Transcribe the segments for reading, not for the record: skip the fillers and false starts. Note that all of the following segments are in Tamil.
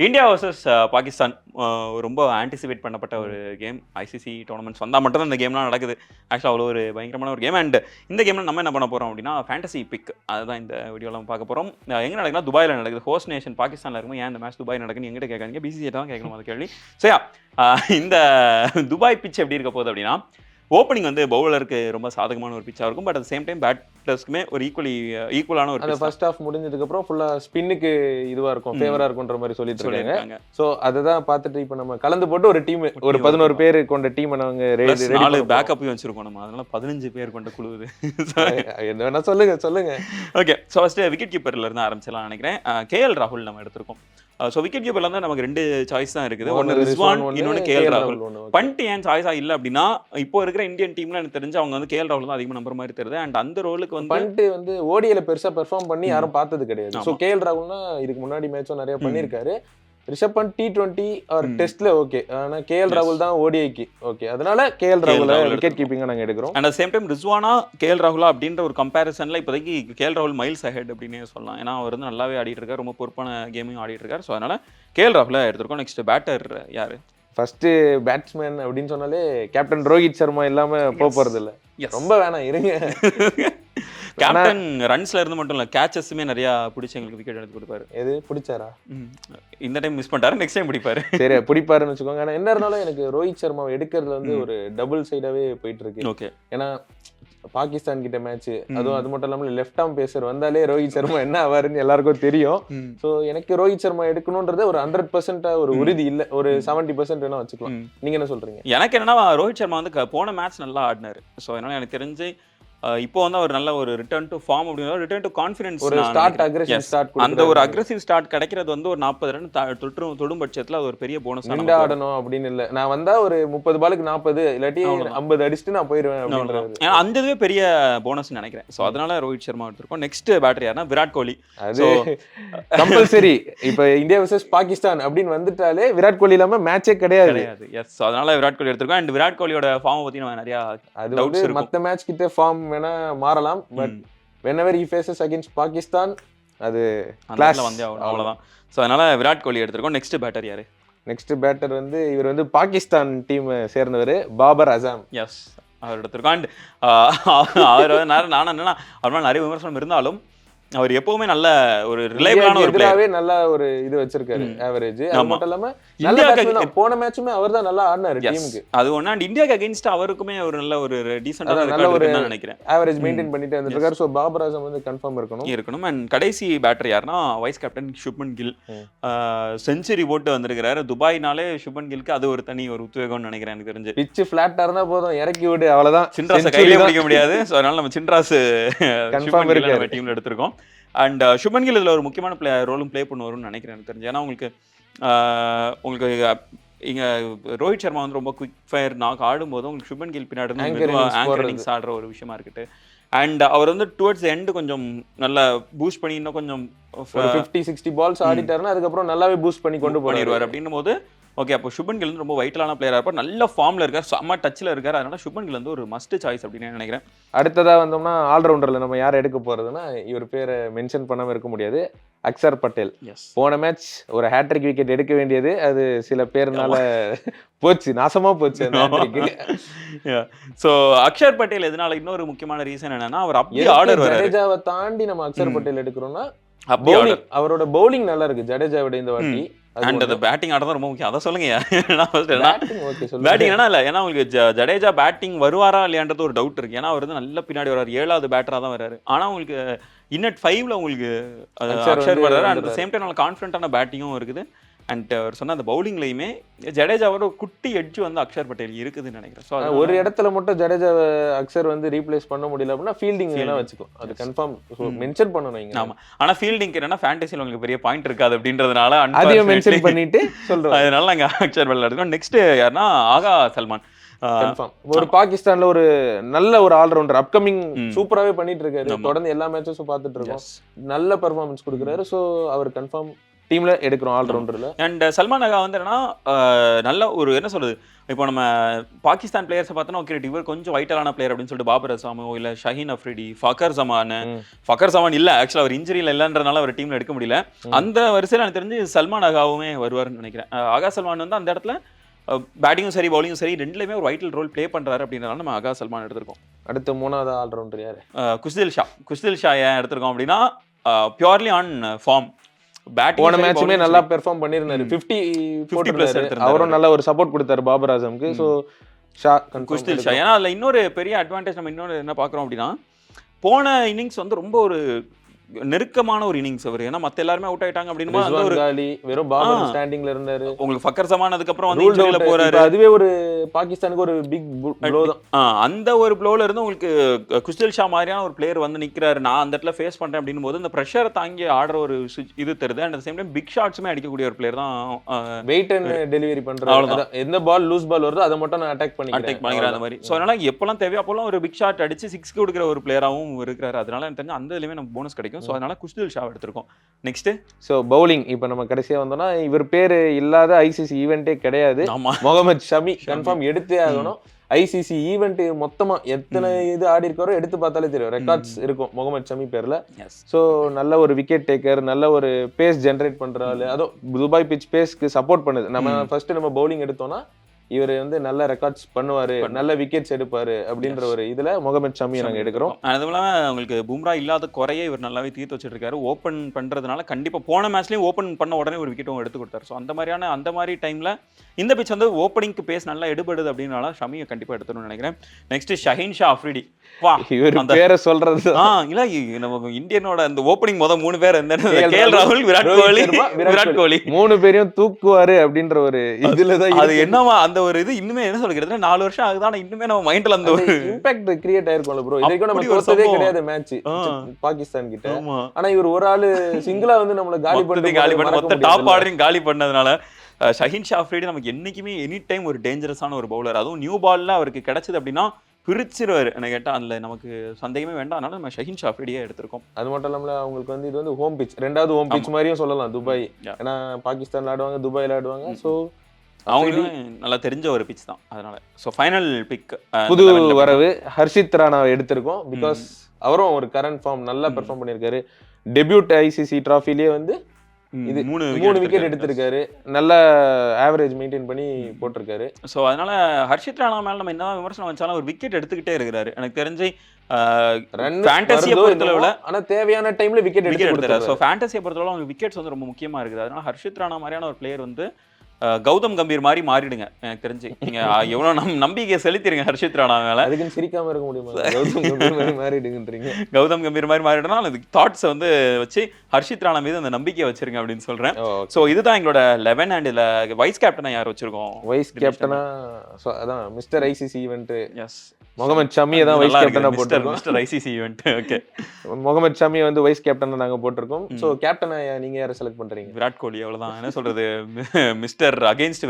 இந்தியா வர்சஸ் பாகிஸ்தான் ரொம்ப ஆன்டிசிபேட் பண்ணப்பட்ட ஒரு கேம். ஐசிசி டோர்னமெண்ட்ஸ் வந்தால் மட்டும் தான் இந்த கேம்லாம் நடக்குது. ஆக்சுவலாக அவ்வளோ ஒரு பயங்கரமான ஒரு கேம். அண்ட் இந்த கேமில் நம்ம என்ன பண்ண போகிறோம் அப்படின்னா ஃபேண்டசி பிக் அதுதான் இந்த வீடியோவில் நம்ம பார்க்க போகிறோம். எங்கே நடக்குதுன்னா துபாயில் நடக்குது. ஹோஸ்ட் நேஷன் பாகிஸ்தானில் இருக்கும்போது ஏன் இந்த மேட்ச் துபாய் நடக்குன்னு எங்கிட்ட கேட்காதீங்க, பிசிசியை தான் கேட்கணும் அது கேள்வி. ஸோ இந்த துபாய் பிச் எப்படி இருக்க போகுது அப்படின்னா, ஓப்பனிங் வந்து பவுலருக்கு ரொம்ப சாதகமான ஒரு பிச்சாக இருக்கும். பட் அட் சேம் டைம் பேட்டர்ஸ்க்குமே ஒரு ஈக்குவலான ஒரு ஃபர்ஸ்ட் ஹாஃப் முடிஞ்சதுக்கு அப்புறம் ஃபுல்லா ஸ்பின்னுக்கு இதுவா இருக்கும், ஃபேவரா இருக்கும்ன்ற மாதிரி சொல்லிட்டு இருக்காங்க. சோ அததான் பார்த்துட்டு இப்போ நம்ம கலந்து போட்டு ஒரு டீம், ஒரு 11 பேர் கொண்ட டீம் நாங்க ரெடி 4 பேக்கப் வச்சிருக்கோம் நம்ம. அதனால 15 பேர் கொண்ட குழு இது. என்ன வேணா சொல்லுங்க. ஓகே, ஸோ ஃபர்ஸ்ட் விக்கெட் கீப்பர்ல இருந்து ஆரம்பிச்சலாம் நினைக்கிறேன். கேஎல் ராகுல் நம்ம எடுத்திருக்கோம். ஸோ விக்கெட் கீப்பர்ல வந்து நமக்கு 2 சாய்ஸ் தான் இருக்குது. ஒன்று ரிஸ்வான், இன்னொன்று கேஎல் ராகுல். பண்ட் ஏன் சாய்ஸா இல்லை அப்படின்னா, இப்போ இருக்கிற இந்தியன் டீம்ல எனக்கு தெரிஞ்சு அவங்க வந்து கேஎல் ராகுல் தான் அதிகமாக நம்பர் மாதிரி தெரியுது. அண்ட் அந்த ரோலுக்கு வந்து பண்ட் வந்து ஓடியில பெருசா பெர்ஃபார்ம் பண்ணி யாரும் பார்த்தது கிடையாது. ஸோ கேஎல் ராகுல்னா இதுக்கு முன்னாடி மேட்சும் நிறைய பண்ணியிருக்காரு. ரிஷப் பண்ட் T20 ஆர் டெஸ்ட்ல ஓகே, ஆனா கேஎல் ராகுல் தான் ஓடிஐக்கு ஓகே. அதனால கேஎல் ராகுல விக்கெட் கீப்பிங்கா நாங்க எடுக்கிறோம். அட் சேம் டைம் ரிஸ்வானா கேஎல் ராகுலா அப்படின்ற ஒரு கம்பேரிசன்ல இப்போதைக்கு கேஎல் ராகுல் மைல்ஸ் அஹெட் அப்படின்னே சொல்லலாம். ஏன்னா அவர் வந்து நல்லாவே ஆடிட்டு இருக்காரு, ரொம்ப பொறுப்பான கேமிங் ஆடிட்டு இருக்காரு. ஸோ அதனால கேஎல் ராகுல எடுத்திருக்கோம். நெக்ஸ்ட் பேட்டர் யாரு? ஃபர்ஸ்ட் பேட்ஸ்மேன் அப்படின்னு சொன்னாலே கேப்டன் ரோஹித் சர்மா இல்லாம போறது இல்லை. ரொம்ப வேணாம் இருங்க. கேப்டன் ரன்ஸ்ல இருந்து மட்டும் இல்ல, கேச்சஸுமே நிறைய பிடிச்சி எங்களுக்கு விக்கெட் எடுத்து கொடுப்பாரு. எது பிடிச்சாரா? இந்த டைம் மிஸ் பண்ணிட்டாரு, நெக்ஸ்ட் டைம் பிடிப்பாரு. சரி பிடிப்பாருன்னு வச்சுக்கோங்க. ஆனா என்ன இருந்தாலும் எனக்கு ரோஹித் சர்மாவை எடுக்கிறதுல வந்து ஒரு டபுள் சைடாவே போயிட்டு இருக்கு. ஓகே, ஏன்னா பாகிஸ்தான் கிட்ட மேட்ச், அதுவும் அது மட்டும் இல்லாமல் லெஃப்ட் ஆர்ம் பேசர் வந்தாலே ரோஹித் சர்மா என்ன ஆவாருன்னு எல்லாருக்கும் தெரியும். ஸோ எனக்கு ரோஹித் சர்மா எடுக்கணும்ன்றது ஒரு 100% ஒரு உறுதி இல்லை, ஒரு 70% வேணா வச்சுக்கலாம். நீங்க என்ன சொல்றீங்க? எனக்கு என்னன்னா ரோஹித் சர்மா வந்து போன மேட்ச் நல்லா ஆடினாரு. ஸோ அதனால எனக்கு தெரிஞ்சு இப்போ வந்து அவர் நல்ல ஒரு ரிட்டர்ன் டு ஃபார்ம் அப்படின்னா ரிட்டர்ன் டு கான்ஃபிடன்ஸ், ஒரு ஸ்டார்ட் அக்ரெசிவ் ஸ்டார்ட், அந்த ஒரு அக்ரெசிவ் ஸ்டார்ட் கிடைக்கிறது வந்து ஒரு 40 ரன் தொடும் பட்சத்தில் அது ஒரு பெரிய போனஸ். நின்று ஆடணும் அப்படின்னு இல்லை, நான் வந்தா ஒரு 30 பாலுக்கு 40 இல்லாட்டி 50 அடிச்சுட்டு நான் போயிடுவேன் அப்படின்றது. அந்த இதுவே பெரிய போனஸ் நினைக்கிறேன். ஸோ அதனால ரோஹித் சர்மா எடுத்திருக்கோம். நெக்ஸ்ட் பேட்டர் யாருன்னா விராட் கோலி. அது கம்பல்சரி. இப்போ இந்தியா வர்சஸ் பாகிஸ்தான் அப்படின்னு வந்துட்டாலே விராட் கோலி இல்லாம மேட்சே கிடையாது. எஸ், அதனால விராட் கோலி எடுத்திருக்கோம். அண்ட் விராட் கோலியோட ஃபார்ம் பத்தி நம்ம நிறைய டவுட்ஸ் இருக்கு. மற்ற மேட்ச் கிட்ட ஃபார்ம் வேணா மாறலாம், but whenever he faces against Pakistan அது கிளாஸ் வந்து அவ்வளவுதான். ஸோ அதனால விராட் கோலி எடுத்திருக்கோம். நெக்ஸ்ட் பேட்டர் யாரு? நெக்ஸ்ட் பேட்டர் வந்து இவர் வந்து பாகிஸ்தான் டீம் சேர்ந்தவர், பாபர் அசாம். எஸ், அவர் எடுத்திருக்கோம். அண்ட் அவர் நான் என்னன்னா அவர் நிறைய விமர்சனம் இருந்தாலும் அவர் எப்பவுமே நல்ல ஒரு ரிலையபிளான ஒரு பிளேயர், நல்ல ஒரு இது வச்சிருக்காரு, ஆவரேஜ். அது மட்டும் இல்லாம இந்தியாக்கு போன மேட்சுமே அவர்தான் நல்லா ஆடினாரு டீமுக்கு. அது ஒண்ணு. அண்ட் இந்தியாக்கு அகைன்ஸ்ட் அவருக்குமே ஒரு நல்ல ஒரு டீசன்ட்டான நல்ல ஒரு நினைக்கிறேன் ஆவரேஜ் மெயின்டைன் பண்ணிட்டு இருக்காரு. சோ பாபர் அசாம் வந்து கன்ஃபார்ம் இருக்கணும். அண்ட் கடைசி பேட்டர் யாருன்னா vice captain Shubman Gill. Century போட்டு வந்திருக்காரு துபாய்னாலே. சுப்மன் கில்க்கு அது ஒரு தனி ஒரு உத்வேகம்னு நினைக்கிறேன். எனக்கு தெரிஞ்சு பிட்ச் ஃபிளாட்டா இருந்தா போதும், இறக்கி விடு, அவ்வளவுதான். சின்ராஸை கையிலே பிடிக்க முடியாது. ஸோ அதனால நம்ம சின்ராஸ் கன்ஃபார்ம் இருக்கு டீம்ல எடுத்திருக்கோம். அண்ட் சுப்மன் கில் இதில் ஒரு முக்கியமான ரோலும் ப்ளே பண்ணுவாருன்னு நினைக்கிறேன் எனக்கு தெரிஞ்சு. ஏன்னா உங்களுக்கு இங்கே ரோஹித் சர்மா வந்து ரொம்ப குவிக் ஃபயர் நாக் ஆடும்போது உங்களுக்கு சுப்மன் கில் பின்னாடி ஆங்கரிங்ஸ் ஆடுற ஒரு விஷயமா இருக்கட்டு. அண்ட் அவர் வந்து டுவர்ட்ஸ் எண்டு கொஞ்சம் நல்லா பூஸ்ட் பண்ணி இன்னும் கொஞ்சம் 50-60 பால்ஸ் ஆடிட்டாருன்னா அதுக்கப்புறம் நல்லாவே பூஸ்ட் பண்ணி கொண்டு போயிடுவார். அப்படின்னும் போது ஓகே, அப்போ சுப்மன் கில் வந்து ரொம்ப வைட்டலான பிளேயராக இருப்பார், நல்ல ஃபார்மில் இருக்கார், செம்ம டச்சில் இருக்கார். அதனால சுப்மன் கில் வந்து ஒரு மஸ்ட் சாய்ஸ் அப்படின்னு நினைக்கிறேன். அடுத்ததாக வந்தோம்னா ஆல்ரவுண்டரில் நம்ம யார் எடுக்க போகிறதுனா, இவர் பேரை மென்ஷன் பண்ணாமல் இருக்க முடியாது, அக்ஷர் பட்டேல். போன மேட்ச் ஒரு ஹேட்ரிக் விக்கெட் எடுக்க வேண்டியது, அது சில பேர்னால போச்சு, நாசமாக போச்சு. ஸோ அக்ஷர் பட்டேல் எதனால இன்னொரு முக்கியமான ரீசன் என்னன்னா, அவர் அப்படி ஆர்டர் ஜடேஜாவை தாண்டி நம்ம அக்ஷர் பட்டேல் எடுக்கிறோம்னா அவரோட பவுலிங் நல்லா இருக்கு ஜடேஜா விட இந்த வாட்டி. அண்ட் அந்த பேட்டிங் ஆட தான் ரொம்ப முக்கியம். அதை சொல்லுங்க. பேட்டிங் என்ன இல்லை, ஏன்னா உங்களுக்கு ஜடேஜா பேட்டிங் வருவாரா இல்லையான்றது ஒரு டவுட் இருக்கு. ஏன்னா அவர் வந்து நல்ல பின்னாடி வர்றாரு, 7வது பேட்டராக தான் வர்றாரு. ஆனால் உங்களுக்கு இன்னட் 5ல உங்களுக்கு அக்ஷர் வர்றாரு. அண்ட் சேம் டைம் நல்ல கான்ஃபிடண்டான பேட்டிங்கும் இருக்குது. அண்ட் அவர் சொன்ன அந்த பவுலிங்லையுமே ஜடேஜாவோட குட்டி எட்ஜ் வந்து அக்ஷர் பட்டேல் இருக்குதுன்னு நினைக்கிறேன். ஸோ ஒரு இடத்துல மட்டும் ஜடேஜா அக்ஷர் வந்து ரீப்ளேஸ் பண்ண முடியல அப்படின்னா ஃபீல்டிங் எல்லாம் வச்சுக்கும், அது கன்ஃபார்ம் மென்ஷன் பண்ணணும். ஆமா, ஆனா ஃபீல்டிங் என்னன்னா ஃபேண்டசியில் உங்களுக்கு பெரிய பாயிண்ட் இருக்காது அப்படின்றதுனால அதையும் மென்ஷன் பண்ணிட்டு சொல்றோம். அதனால நாங்க அக்ஷர் பட்டேல் எடுத்துக்கோம். நெக்ஸ்ட் யாருன்னா ஆகா சல்மான். ஒரு பாகிஸ்தான்ல ஒரு நல்ல ஒரு ஆல்ரவுண்டர், அப்கமிங் சூப்பராகவே பண்ணிட்டு இருக்காரு. தொடர்ந்து எல்லா மேட்சஸும் பார்த்துட்டு இருக்கோம், நல்ல பெர்ஃபார்மன்ஸ் கொடுக்குறாரு. ஸோ அவர் கன்ஃபார்ம் டீம்ல எடுக்கிறோம் ஆல்ரவுண்டர்ல. அண்ட் சல்மான் அகா வந்து என்னன்னா நல்ல ஒரு என்ன சொல்றது, இப்போ நம்ம பாகிஸ்தான் பிளேயர்ஸை பார்த்தோன்னா ஓகே இவர் கொஞ்சம் வைட்டலான பிளேயர் அப்படின்னு சொல்லிட்டு பாபர் அசாமோ இல்லை ஷஹீன் அஃப்ரிடி, ஃபக்கர் ஜமான் இல்லை ஆக்சுவலாக அவர் இன்ஜுரியில் இல்லைன்றனால அவர் டீமில் எடுக்க முடியல. அந்த வரிசையில் எனக்கு தெரிஞ்சு சல்மான் அகாவுமே வருவார்னு நினைக்கிறேன். ஆகா சல்மான் வந்து அந்த இடத்துல பேட்டிங்கும் சரி பவுலிங்கும் சரி ரெண்டுலையுமே ஒரு வைட்டல் ரோல் ப்ளே பண்ணுறாரு அப்படின்றனால நம்ம ஆகா சல்மான் எடுத்திருக்கோம். அடுத்து 3வது ஆல்ரவுண்டர் யாரு? குஸ்தில் ஷா ஏன் எடுத்திருக்கோம் அப்படின்னா பியூர்லி ஆன் ஃபார்ம். போன மேட்சுமே நல்லா பெர்ஃபார்ம் பண்ணிருந்தாரு, 50+ அவரும் நல்ல ஒரு சப்போர்ட் கொடுத்தாரு பாபர் ஆசம்க்கு. ஸோ குஸ்தில் ஷா ஏன்னா அதில் இன்னொரு பெரிய அட்வான்டேஜ் நம்ம இன்னொரு என்ன பார்க்குறோம் அப்படின்னா போன இன்னிங்ஸ் வந்து ரொம்ப ஒரு நெருக்கமான ஒரு இன்னிங்ஸ் அவர். ஏன்னா மத்த எல்லாருமே அவுட் ஆயிட்டாங்க அப்படின்னா ஒரு வெறும் பாபர் ஸ்டாண்டிங்ல இருந்தாரு. உங்களுக்கு ஃபக்கர் ஜமான் அதுக்கப்புறம் வந்து இன்ஜுரியில போறாரு. அதுவே ஒரு பாகிஸ்தானுக்கு ஒரு பிக் ப்ளோ தான். அந்த ஒரு ப்ளோல இருந்து உங்களுக்கு குஸ்தில் ஷா மாதிரியான ஒரு பிளேயர் வந்து நிக்கிறாரு, நான் அந்த இடத்துல ஃபேஸ் பண்றேன் அப்படின்னும் போது இந்த ப்ரெஷரை தாங்கி ஆடுற ஒரு இது தருது. அண்ட் சேம் டைம் பிக் ஷாட்ஸுமே அடிக்கக்கூடிய ஒரு பிளேயர் தான். வெயிட் அண்ட் டெலிவரி பண்றாரு. எந்த பால் லூஸ் பால் வருதோ அதை மட்டும் நான் அட்டாக் பண்ணிக்கிறேன் அந்த மாதிரி. ஸோ அதனால எப்பெல்லாம் தேவையோ அப்பெல்லாம் ஒரு பிக் ஷாட் அடிச்சு 6 கொடுக்குற ஒரு பிளேயராகவும் இருக்கிறாரு. அதனால எனக்கு தெரிஞ்சு அந்த இதுலயுமே நம்ம போனஸ் கிடைக்கும். ஸோ அதனால குஸ்தில் ஷா எடுத்திருக்கோம். நெக்ஸ்ட் ஸோ பவுலிங் இப்போ நம்ம கடைசியா வந்தோம்னா இவர் பேரு இல்லாத ஐசிசி ஈவெண்ட்டே கிடையாது. முகமது ஷமி கன்ஃபார்ம் எடுத்தே ஆகணும். ஐசிசி ஈவெண்ட் மொத்தமா எத்தனை இது ஆடி இருக்காரோ எடுத்து பார்த்தாலே தெரியும், ரெக்கார்ட்ஸ் இருக்கும் முகமது ஷமி பேர்ல. ஸோ நல்ல ஒரு விக்கெட் டேக்கர், நல்ல ஒரு பேஸ் ஜென்ரேட் பண்றாரு. அதுவும் துபாய் பிச் பேஸ்க்கு சப்போர்ட் பண்ணுது. நம்ம ஃபர்ஸ்ட் நம்ம பவுலிங் எடுத்தோம்னா இவர் வந்து நல்ல ரெக்கார்ட்ஸ் பண்ணுவாரு, நல்ல விக்கெட்ஸ் எடுப்பாரு அப்படின்ற ஒரு இதுல முகமது ஷமியை நாங்க எடுக்கிறோம். அதுவும் இல்லாம உங்களுக்கு பும்ரா இல்லாத குறைய இவர் நல்லாவே தீர்த்து வச்சிட்டு இருக்காரு. ஓப்பன் பண்றதுனால கண்டிப்பா போன மேட்ச்லயும் ஓப்பன் பண்ண உடனே ஒரு விக்கெட்டும் எடுத்து கொடுத்தாரு. ஸோ அந்த மாதிரி டைம்ல இந்த பிச் வந்து ஓப்பனிங்க்கு பேஸ் நல்லா எடுபடுது அப்படின்னால ஷமியை கண்டிப்பா எடுத்துணும்னு நினைக்கிறேன். நெக்ஸ்ட் ஷஹீன் ஷா அஃப்ரிடி. வா இவர் பேரை சொல்றது இல்ல நம்ம இந்தியனோட அந்த ஓப்பனிங் 3 பேர் கேஎல் ராகுல், விராட் கோலி 3 பேரையும் தூக்குவாரு அப்படின்ற ஒரு இதுலதான் அது என்னவா அந்த ஒரு இது இன்னுமே என்ன சொல்றது 4 வருஷம் ஆகுது. ஆனா இன்னுமே நம்ம மைண்ட்ல அந்த ஒரு இம்பாக்ட் கிரியேட் ஆயிருக்கும்ல ப்ரோ. இதுக்கு நம்ம தோத்ததே கிடையாது மேட்ச் பாகிஸ்தான் கிட்ட. ஆனா இவர் ஒரு ஆளு சிங்கிளா வந்து நம்மள காலி பண்ணி மொத்த டாப் ஆர்டரையும் காலி பண்ணதுனால ஷஹீன் ஷா அஃப்ரிடி நமக்கு என்னைக்குமே எனி டைம் ஒரு டேஞ்சரஸான ஒரு பவுலர். அதுவும் நியூ பால்ல அவருக்கு கிடைச்சது அப்படின்னா பிரிச்சிருவாரு. என்ன கேட்டா அதுல நமக்கு சந்தேகமே வேண்டாம். அதனால நம்ம ஷஹீன் ஷா அஃப்ரிடியே எடுத்திருக்கோம். அது மட்டும் இல்லாம அவங்களுக்கு வந்து இது வந்து ஹோம் பிச், 2வது ஹோம் பிச் மாதிரியும் சொல்லலாம் துபாய். ஏன்னா பாகிஸ்தான்ல ஆடுவாங்க, துபாயில ஆடுவாங்க. ஸோ அவங்களுக்கு நல்லா தெரிஞ்ச ஒரு பிச் தான். அதனால ஸோ ஃபைனல் பிக் புது வரவு ஹர்ஷித் ராணாவை எடுத்திருக்கோம். பிகாஸ் அவரும் ஒரு கரண்ட் ஃபார்ம் நல்லா பெர்ஃபார்ம் பண்ணியிருக்காரு. டெபியூட் ஐசிசி டிராஃபிலேயே வந்து இது 3 விக்கெட் எடுத்திருக்காரு. நல்ல ஆவரேஜ் மெயின்டைன் பண்ணி போட்டிருக்காரு. ஸோ அதனால ஹர்ஷித் ராணா மேல நம்ம என்ன விமர்சனம் வச்சாலும் ஒரு விக்கெட் எடுத்துக்கிட்டே இருக்கிறாரு. எனக்கு தெரிஞ்சு ஃபேண்டசியை பொறுத்தளவுல ஆனா தேவையான டைம்ல விக்கெட் எடுத்துறாரு. ஸோ ஃபேண்டசியை பொறுத்தளவு அவங்க விக்கெட்ஸ் வந்து ரொம்ப முக்கியமா இருக்குது. அதனால ஹர்ஷித் ராணா மாதிரியான ஒரு பிளேயர் வந்து கௌதம் கம்பீர் மாதிரி மாறிடுங்க. எனக்கு தெரிஞ்சு நீங்க எவ்வளவு நம்பிக்கை செலுத்திருங்க ஹர்ஷித் ராணா மேல. அதுக்கு சிரிக்காம இருக்க முடியுமா? கௌதம் கம்பீர் மாதிரி மாறிடுங்கன்றீங்க. கௌதம் கம்பீர் மாதிரி மாறிடுனா அந்த தாட்ஸ் வந்து வச்சு ஹர்ஷித் ராணா மீது அந்த நம்பிக்கையை வச்சிருங்க அப்படின்னு சொல்றேன். சோ இதுதான் எங்களோட 11. அண்ட் இதுல வைஸ் கேப்டனா யார் வச்சிருக்கோம்? வைஸ் கேப்டனா அதான் mister ICC event. Yes Mohammed ஷமியை தான் வைஸ் கேப்டனா போட்டிருக்கோம். Mister ICC event. Okay Mohammed ஷமியை வந்து வைஸ் கேப்டனா நாங்க போட்டிருக்கோம். சோ கேப்டனா நீங்க யாரை செலக்ட் பண்றீங்க? விராட் கோலி. அவ்வளவுதான். என்ன சொல்றது, மிஸ்டர் அகைன்ஸ்ட்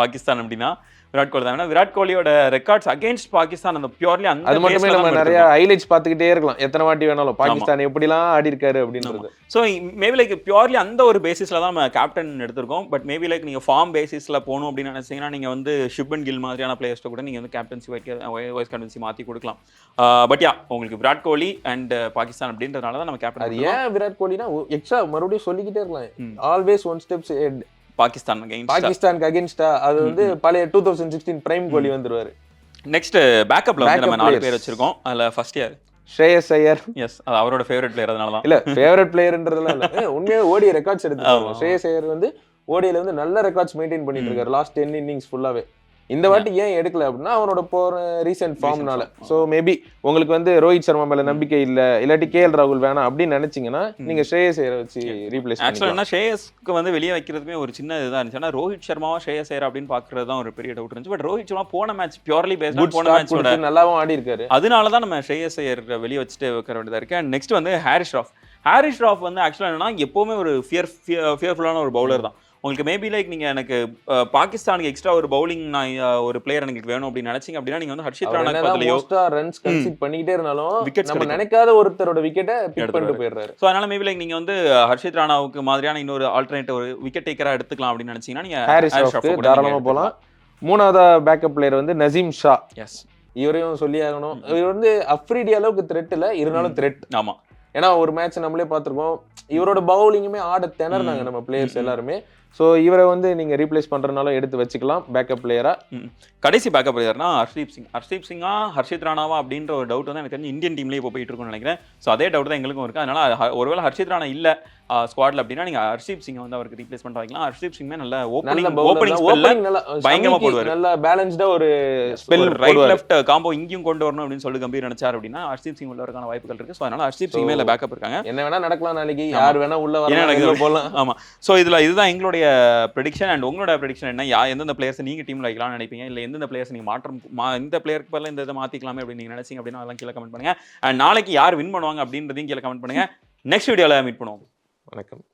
பாகிஸ்தான் அப்படின்னா விராட் கோலி தான். விராட் கோலியோட ரெக்கார்ட்ஸ் அகைன்ஸ்ட் பாகிஸ்தான் அந்த பியூர்லி அந்த அது மட்டுமே நம்ம நிறைய ஹைலைட்ஸ் பார்த்துக்கிட்டே இருக்கலாம், எத்தனை வாட்டி வேணாலும் பாகிஸ்தான் எப்படிலாம் ஆடி இருக்காரு அப்படின்றது. ஸோ மேபி லைக் பியூர்லி அந்த ஒரு பேசிஸ்ல தான் நம்ம கேப்டன் எடுத்திருக்கோம். பட் மேபி லைக் நீங்க ஃபார்ம் பேசிஸ்ல போகணும் அப்படின்னு நினைச்சீங்கன்னா நீங்க வந்து ஷுப்மன் கில் மாதிரியான பிளேயர்ஸ்ட கூட நீங்க வந்து கேப்டன்சி வைஸ் கேப்டன்சி மாற்றி கொடுக்கலாம். பட் யா உங்களுக்கு விராட் கோலி அண்ட் பாகிஸ்தான் அப்படின்றதுனால தான் நம்ம கேப்டன். அது ஏன் விராட் கோலினா எக்ஸ்ட்ரா மறுபடியும் சொல்லிக்கிட்டே இருக்கலாம், ஆல்வேஸ் ஒன் ஸ்டெப்ஸ் ஹெட் பாகிஸ்தானுக்கு அகைன்ஸ்டா. அது வந்து பழைய 2016 பிரைம் கோலி வந்துருவாரு. நெக்ஸ்ட் பேக்கப்ல வந்து நம்ம 4 பேர் வச்சிருக்கோம். அதுல ஃபர்ஸ்ட் இயர் ஸ்ரேயஸ் ஐயர். எஸ், அது அவரோட ஃபேவரட் பிளேயர். அதனால தான் இல்ல ஃபேவரட் பிளேயர்ன்றதுலாம் இல்ல, உண்மையாவே ஓடி ரெக்கார்ட்ஸ் எடுத்துட்டாங்க. ஸ்ரேயஸ் ஐயர் வந்து ஓடியில வந்து நல்ல ரெக்கார்ட்ஸ் மெயின்டைன் பண்ணிட்டு இருக்காரு லாஸ்ட் 10 இன்னிங்ஸ் ஃபுல்லாவே. இந்த வாட்டி ஏன் எடுக்கல அப்படின்னா அவனோட போற ரீசென்ட் ஃபார்ம்னால. ஸோ மேபி உங்களுக்கு வந்து ரோஹித் சர்மா மேல நம்பிக்கை இல்ல, இல்லாட்டி கேஎல் ராகுல் வேணாம் அப்படின்னு நினைச்சீங்கன்னா நீங்க ஸ்ரேயஸ் ஐயரை வச்சு ரீப்ளேஸ் ஆக்சுவலா ஸ்ரேயஸ்க்கு வந்து வெளியே வைக்கிறதுமே ஒரு சின்ன இதுதான் இருந்துச்சு. ஆனா ரோஹித் சர்மாவா ஸ்ரேயஸ் ஐயர் அப்படின்னு பாக்குறது தான் ஒரு பெரிய டவுட் இருந்துச்சு. பட் ரோஹித் சர்மா போன மேட்ச் பியூர்லி பேஸ்ட் போன மேட்சோட நல்லாவும் ஆடி இருக்காரு. அதனால தான் நம்ம ஸ்ரேயஸ் ஐயர் வெளியே வச்சுட்டு வைக்கிற வேண்டியதா இருக்கு. அண்ட் நெக்ஸ்ட் வந்து ஹாரிஸ் ராஃப் வந்து ஆக்சுவலா என்னன்னா எப்பவுமே ஒரு ஃபியர்ஃபுல்லான ஒரு பவுலர் தான். உங்களுக்கு மேபி லைக் நீங்க எனக்கு பாகிஸ்தானுக்கு எக்ஸ்ட்ரா ஒரு பவுலிங் நான் ஒரு பிளேயர் எனக்கு வேணும் அப்படின்னு நினைச்சீங்க அப்படின்னா நீங்க வந்து ஹர்ஷித் ராணாக்கு பதிலையோ ரன்ஸ் கன்சிட் பண்ணிக்கிட்டே இருந்தாலும் விக்கெட்ஸ் நம்ம நினைக்காத ஒருத்தரோட விக்கெட்டை பிக் பண்ணிட்டு போயிடுறாரு. ஸோ அதனால மேபி லைக் நீங்க வந்து ஹர்ஷித் ராணாவுக்கு மாதிரியான இன்னொரு ஆல்டர்னேட் ஒரு விக்கெட் டேக்கரா எடுத்துக்கலாம் அப்படின்னு நினைச்சீங்கன்னா நீங்க ஹாரிஸ் ராஃப்க்கு தாராளமா போலாம். மூணாவது பேக்கப் பிளேயர் வந்து நசீம் ஷா. எஸ், இவரையும் சொல்லி ஆகணும். இவர் வந்து அஃப்ரிடி அளவுக்கு த்ரெட் இல்ல, இருந்தாலும் த்ரெட். ஆமா, ஏன்னா ஒரு மேட்ச் நம்மளே பார்த்துருக்கோம், இவரோட பவுலிங்குமே ஆட திணறாங்க நம்ம பிளேயர்ஸ் எல்லாருமே. ஸோ இவரை வந்து நீங்க ரீப்ளேஸ் பண்றதுனாலும் எடுத்து வச்சுக்கலாம் பேக்கப் பிளேயரா. கடைசி பேக்கப் பிளேயர்னா ஹர்ஷீப் சிங்கா ஹர்ஷித் ராணாவா அப்படின்ற ஒரு டவுட் வந்து எனக்கு தெரிஞ்சு இந்தியன் டீம்லேயே இப்போ போயிட்டு இருக்கும்னு நினைக்கிறேன். ஸோ அதே டவுட் தான் எங்களுக்கும் இருக்குது. அதனால ஒருவேளை ஹர்ஷித் ராணா இல்லை ஸ்குவாட்ல அப்படின்னா நீங்க ஹர்ஷீப் சிங்கை வந்து அவருக்கு ரீப்ளேஸ்மெண்ட் வைக்கலாம். ஹர்ஷீப் சிங்மே நல்ல ஓப்பனிங் பயங்கரமா போடுவார். நல்ல பேலன்ஸ்டா ஒரு ஸ்பெல் ரைட் லெஃப்ட் காம்போ இங்கேயும் கொண்டு வரணும் அப்படின்னு சொல்லி கம்பீர் நினைச்சார் அப்படின்னா ஹர்ஷீப் சிங் உள்ளவருக்கான வாய்ப்புகள் இருக்கு. ஸோ அதனால ஹர்ஷீப் சிங் மேல பேக்கப் இருக்காங்க. என்ன வேணா நடக்கலாம், நாளைக்கு யார் வேணா உள்ள வரலாம் போலாம். ஆமா, ஸோ இதுதான் எங்களுடைய ப்ரெடிக்ஷன். அண்ட் உங்களோட ப்ரெடிக்ஷன் என்ன? எந்தெந்த பிளேயர்ஸ் நீங்க டீம்ல வைக்கலாம்னு நினைப்பீங்க, இல்லை எந்தெந்த பிளேயர்ஸ் நீங்க இந்த பிளேயருக்கு பதிலாக இந்த இதை மாத்திக்கலாமே அப்படின்னு நீங்க நினைச்சீங்க அப்படின்னா அதெல்லாம் கீழே கமெண்ட் பண்ணுங்க. அண்ட் நாளைக்கு யார் வின் பண்ணுவாங்க அப்படின்றதையும் கீழே கமெண்ட் பண்ணுங்க. நெக்ஸ்ட் வீடியோல மீட் பண்ணுவோம். வணக்கம்.